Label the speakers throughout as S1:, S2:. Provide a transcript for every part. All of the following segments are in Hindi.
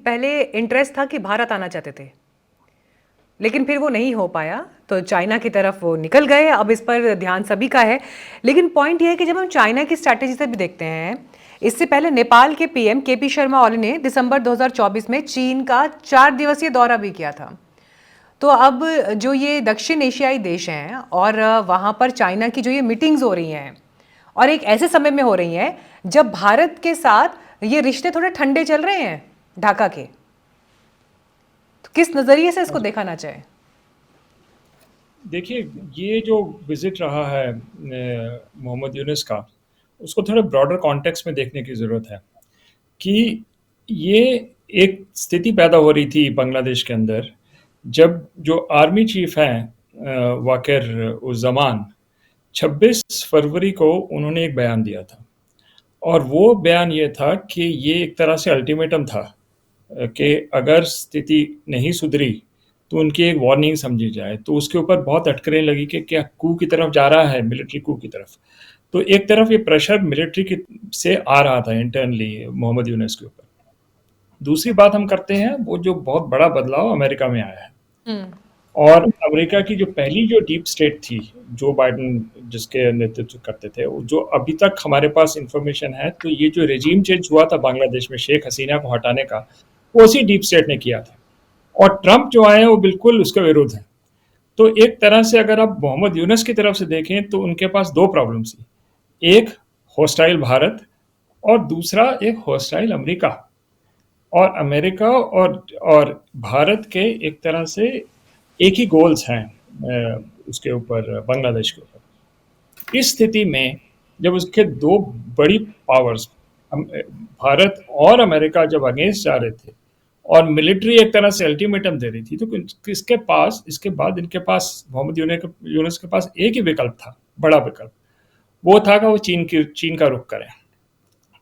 S1: पहले इंटरेस्ट था कि भारत आना चाहते थे, लेकिन फिर वो नहीं हो पाया, तो चाइना की तरफ वो निकल गए। अब इस पर ध्यान सभी का है। लेकिन पॉइंट ये है कि जब हम चाइना की स्ट्रैटेजी से भी देखते हैं, इससे पहले नेपाल के पीएम केपी शर्मा ओली ने दिसंबर 2024 में चीन का 4 दिवसीय दौरा भी किया था। तो अब जो ये दक्षिण एशियाई देश हैं और वहाँ पर चाइना की जो ये मीटिंग्स हो रही हैं, और एक ऐसे समय में हो रही हैं जब भारत के साथ ये रिश्ते थोड़े ठंडे चल रहे हैं ढाका के, तो किस नज़रिए से इसको देखा ना चाहे?
S2: देखिए, ये जो विजिट रहा है मोहम्मद यूनुस का, उसको थोड़े ब्रॉडर कॉन्टेक्स्ट में देखने की ज़रूरत है कि ये एक स्थिति पैदा हो रही थी बांग्लादेश के अंदर, जब जो आर्मी चीफ हैं वाकिर उस जमान, 26 फरवरी को उन्होंने एक बयान दिया था। और वो बयान ये था कि ये एक तरह से अल्टीमेटम था कि अगर स्थिति नहीं सुधरी तो उनकी एक वार्निंग समझी जाए। तो उसके ऊपर बहुत अटकलें लगी कि क्या कू की तरफ जा रहा है, मिलिट्री कू की तरफ। तो एक तरफ ये प्रेशर मिलिट्री की से आ रहा था इंटरनली मोहम्मद यूनुस के ऊपर। दूसरी बात हम करते हैं वो जो बहुत बड़ा बदलाव अमेरिका में आया है। और अमेरिका की जो पहली जो डीप स्टेट थी, जो बाइडेन जिसके नेतृत्व करते थे, जो अभी तक हमारे पास इंफॉर्मेशन है, तो ये जो रेजीम चेंज हुआ था बांग्लादेश में शेख हसीना को हटाने का, वो उसी डीप स्टेट ने किया था। और ट्रंप जो आए हैं वो बिल्कुल उसके विरुद्ध है। तो एक तरह से अगर आप मोहम्मद यूनुस की तरफ से देखें तो उनके पास दो प्रॉब्लम्स थी। एक हॉस्टाइल भारत, और दूसरा एक हॉस्टाइल अमेरिका। और अमेरिका और भारत के एक तरह से एक ही गोल्स हैं उसके ऊपर, बांग्लादेश के ऊपर। इस स्थिति में जब उसके दो बड़ी पावर्स भारत और अमेरिका जब अगेंस्ट जा रहे थे और मिलिट्री एक तरह से अल्टीमेटम दे रही थी, तो इसके बाद इनके पास मोहम्मद यूनुस के पास एक ही विकल्प था, बड़ा विकल्प। वो था कि वो चीन का रुख करें।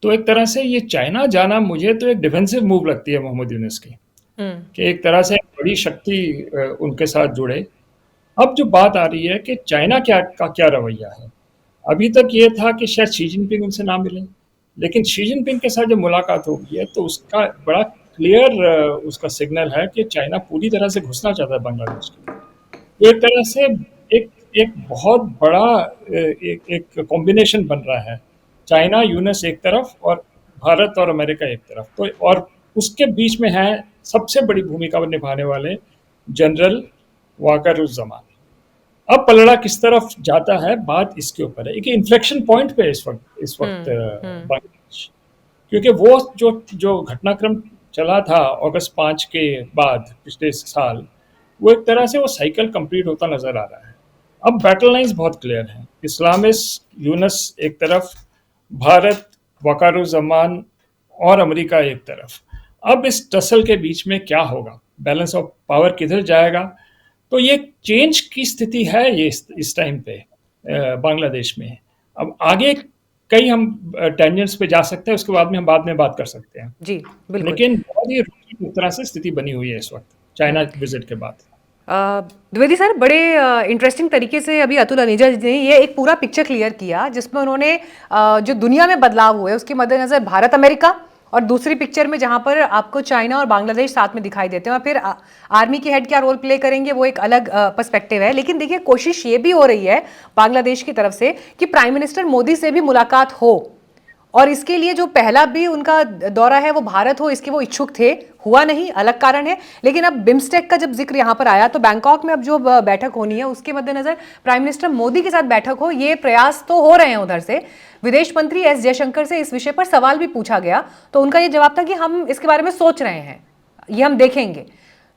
S2: तो एक तरह से ये चाइना जाना मुझे तो एक डिफेंसिव मूव लगती है मोहम्मद यूनुस की, कि एक तरह से बड़ी शक्ति उनके साथ जुड़े। अब जो बात आ रही है कि चाइना क्या रवैया है। अभी तक ये था कि शायद शी जिनपिंग उनसे ना मिले, लेकिन शी जिनपिंग के साथ जब मुलाकात हो गई है तो उसका बड़ा क्लियर उसका सिग्नल है कि चाइना पूरी तरह से घुसना चाहता है बांग्लादेश के। तो एक तरह से एक एक बहुत बड़ा एक एक कॉम्बिनेशन बन रहा है, चाइना यूएस एक तरफ और भारत और अमेरिका एक तरफ। तो और उसके बीच में है सबसे बड़ी भूमिका निभाने वाले जनरल वाकरुज्जमान। अब पलड़ा किस तरफ जाता है, बात इसके ऊपर है कि इन्फ्लेक्शन पॉइंट पे इस वक्त बांग्लादेश, क्योंकि वो जो जो घटनाक्रम चला था अगस्त 5 के बाद पिछले साल, वो एक तरह से वो साइकिल कंप्लीट होता नजर आ रहा है। अब बैटल लाइंस बहुत क्लियर हैं, इस्लामिस्ट यूनस एक तरफ, भारत वकारुज्जमान और अमेरिका एक तरफ। अब इस टसल के बीच में क्या होगा, बैलेंस ऑफ पावर किधर जाएगा। तो ये चेंज की स्थिति है ये इस टाइम पे बांग्लादेश में। अब आगे कई हम टेंजेंट्स पे जा सकते हैं, उसके बाद में बात कर सकते हैं।
S1: जी, बिल्कुल।
S2: लेकिन बहुत ही एक तरह से स्थिति बनी हुई है इस वक्त चाइना विजिट के बाद।
S1: द्विवेदी सर, बड़े इंटरेस्टिंग तरीके से अभी अतुल अनीजा जी ने ये एक पूरा पिक्चर क्लियर किया, जिसमें उन्होंने जो दुनिया में बदलाव हुए उसके मद्देनजर भारत अमेरिका, और दूसरी पिक्चर में जहां पर आपको चाइना और बांग्लादेश साथ में दिखाई देते हैं, और फिर आर्मी के हेड क्या रोल प्ले करेंगे वो एक अलग पर्सपेक्टिव है। लेकिन देखिए, कोशिश ये भी हो रही है बांग्लादेश की तरफ से कि प्राइम मिनिस्टर मोदी से भी मुलाकात हो, और इसके लिए जो पहला भी उनका दौरा है वो भारत हो, इसके वो इच्छुक थे। हुआ नहीं, अलग कारण है। लेकिन अब बिम्स्टेक का जब जिक्र यहां पर आया, तो बैंकॉक में अब जो बैठक होनी है उसके मद्देनजर प्राइम मिनिस्टर मोदी के साथ बैठक हो, ये प्रयास तो हो रहे हैं उधर से। विदेश मंत्री एस जयशंकर से इस विषय पर सवाल भी पूछा गया, तो उनका ये जवाब था कि हम इसके बारे में सोच रहे हैं, ये हम देखेंगे।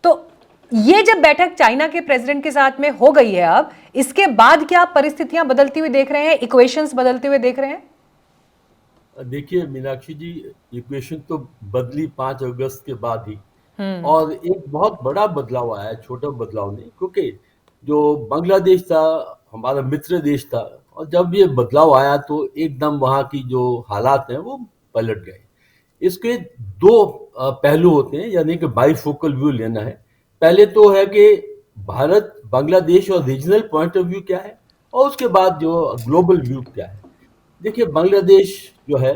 S1: तो ये जब बैठक चाइना के प्रेसिडेंट के साथ में हो गई है, अब इसके बाद क्या परिस्थितियां बदलती हुई देख रहे हैं, इक्वेशंस बदलते हुए देख रहे हैं?
S3: देखिए मीनाक्षी जी, इक्वेशन तो बदली 5 अगस्त के बाद ही, और एक बहुत बड़ा बदलाव आया है, छोटा बदलाव नहीं, क्योंकि जो बांग्लादेश था हमारा मित्र देश था, और जब ये बदलाव आया तो एकदम वहाँ की जो हालात हैं वो पलट गए। इसके दो पहलू होते हैं, यानी कि बाईफोकल व्यू लेना है। पहले तो है कि भारत बांग्लादेश और रीजनल पॉइंट ऑफ व्यू क्या है, और उसके बाद जो ग्लोबल व्यू क्या है। देखिए बांग्लादेश जो है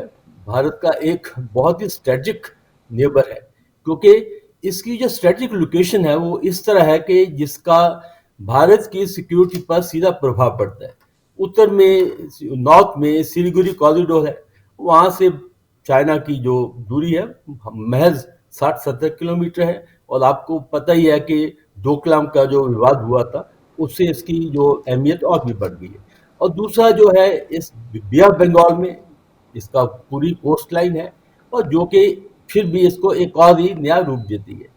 S3: भारत का एक बहुत ही स्ट्रेटेजिक नेबर है। क्योंकि इसकी जो स्ट्रेटेजिक लोकेशन है वो इस तरह है कि जिसका भारत की सिक्योरिटी पर सीधा प्रभाव पड़ता है। उत्तर में, नॉर्थ में सिलीगुड़ी कॉरिडोर है, वहां से चाइना की जो दूरी है महज 60-70 किलोमीटर है। और आपको पता ही है कि डोकलाम का जो विवाद हुआ था उससे इसकी जो अहमियत और भी बढ़ गई है। और दूसरा जो है, इस बे ऑफ बंगाल में इसका पूरी कोस्ट लाइन है, और जो कि फिर भी इसको एक और ही नया रूप देती है।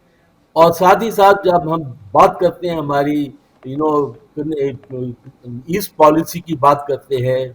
S3: और साथ ही साथ जब हम बात करते हैं हमारी ईस्ट पॉलिसी की बात करते हैं,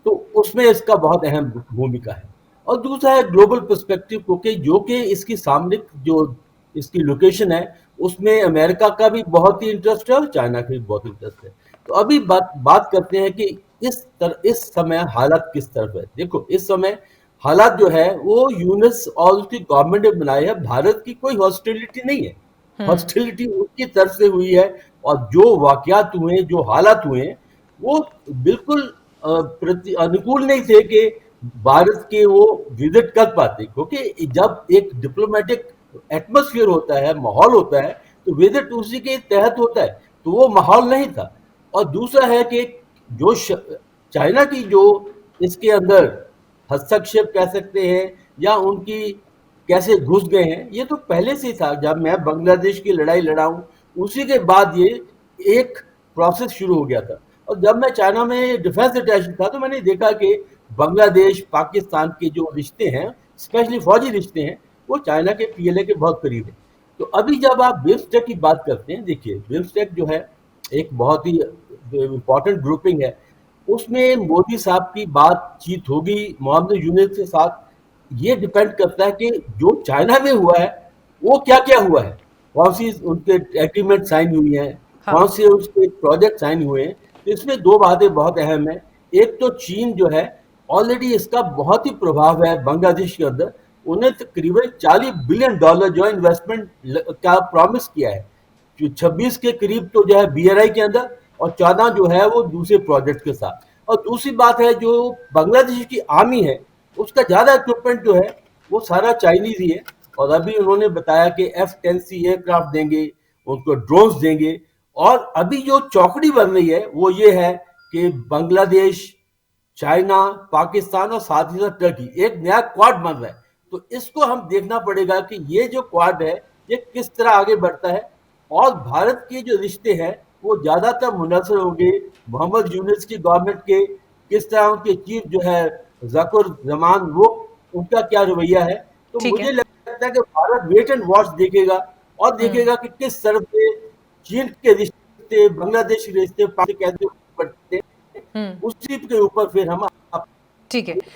S3: तो उसमें इसका बहुत अहम भूमिका है। और दूसरा है ग्लोबल पर्सपेक्टिव, क्योंकि जो कि इसकी सामने जो इसकी लोकेशन है उसमें अमेरिका का भी बहुत ही इंटरेस्ट है और चाइना का भी बहुत इंटरेस्ट है। तो अभी बात करते हैं कि इस समय हालात किस तरफ है। देखो, इस समय हालात जो है वो यूनिस और उसकी गवर्नमेंट ने बनाए हैं। भारत की कोई हॉस्टिलिटी नहीं है, हॉस्टिलिटी उनकी तरफ से हुई है। और जो वाकयात हुए, जो हालात हुए, वो बिल्कुल प्रति अनुकूल नहीं थे कि भारत के वो विजिट कर पाते, क्योंकि जब एक डिप्लोमेटिक एटमॉस्फेयर होता है, माहौल होता है, तो विजिट उसी के तहत होता है। तो वो माहौल नहीं था। और दूसरा है कि जो चाइना की जो इसके अंदर हस्तक्षेप कह सकते हैं या उनकी कैसे घुस गए हैं, ये तो पहले से ही था। जब मैं बांग्लादेश की लड़ाई लड़ा हूं, उसी के बाद ये एक प्रोसेस शुरू हो गया था। और जब मैं चाइना में डिफेंस अटैची था तो मैंने देखा कि बांग्लादेश पाकिस्तान के जो रिश्ते हैं, स्पेशली फौजी रिश्ते हैं, वो चाइना के पीएलए के बहुत करीब है। तो अभी जब आप बिम्स्टेक की बात करते हैं, देखिए बिम्स्टेक जो है एक बहुत ही इम्पोर्टेंट ग्रुपिंग है। उसमें मोदी साहब की बातचीत होगी मोहम्मद यूनुस के साथ। ये डिपेंड करता है कि जो चाइना में हुआ है वो क्या क्या हुआ है, कौन सी उनके एग्रीमेंट साइन हुई है,
S1: हाँ।
S3: कौन से उसके प्रोजेक्ट साइन हुए हैं। तो इसमें दो बातें बहुत अहम है। एक तो चीन जो है, ऑलरेडी इसका बहुत ही प्रभाव है बांग्लादेश के अंदर। उन्हें तकरीबन $40 बिलियन जो इन्वेस्टमेंट का प्रॉमिस किया है, जो 26 के करीब तो जो है बीआरआई के अंदर, और 14 जो है वो दूसरे प्रोजेक्ट के साथ। और दूसरी बात है, जो बांग्लादेश की आर्मी है उसका ज्यादा इक्विपमेंट जो है वो सारा चाइनीज ही है। और अभी उन्होंने बताया कि F-10C एयरक्राफ्ट देंगे, उनको ड्रोन्स देंगे। और अभी जो चौकड़ी बन रही है वो ये है कि बांग्लादेश, चाइना, पाकिस्तान और साथ ही साथ टर्की एक नया क्वाड बन रहा है। तो इसको हम देखना पड़ेगा कि ये जो क्वाड है ये किस तरह आगे बढ़ता है। और भारत के जो रिश्ते हैं वो ज्यादातर मुनसर होंगे मोहम्मद यूनुस की गवर्नमेंट के, किस तरह उनके चीफ जो है जकुर जमान, वो उनका क्या रवैया है। तो
S1: ठीक है।
S3: मुझे लगता है कि भारत वेट एंड वॉच देखेगा, और देखेगा कि किस तरफ से चीन के रिश्ते, बांग्लादेश के रिश्ते कैसे बढ़ते हैं।
S1: हम्म।
S3: उसी के ऊपर फिर हम
S1: ठीक है।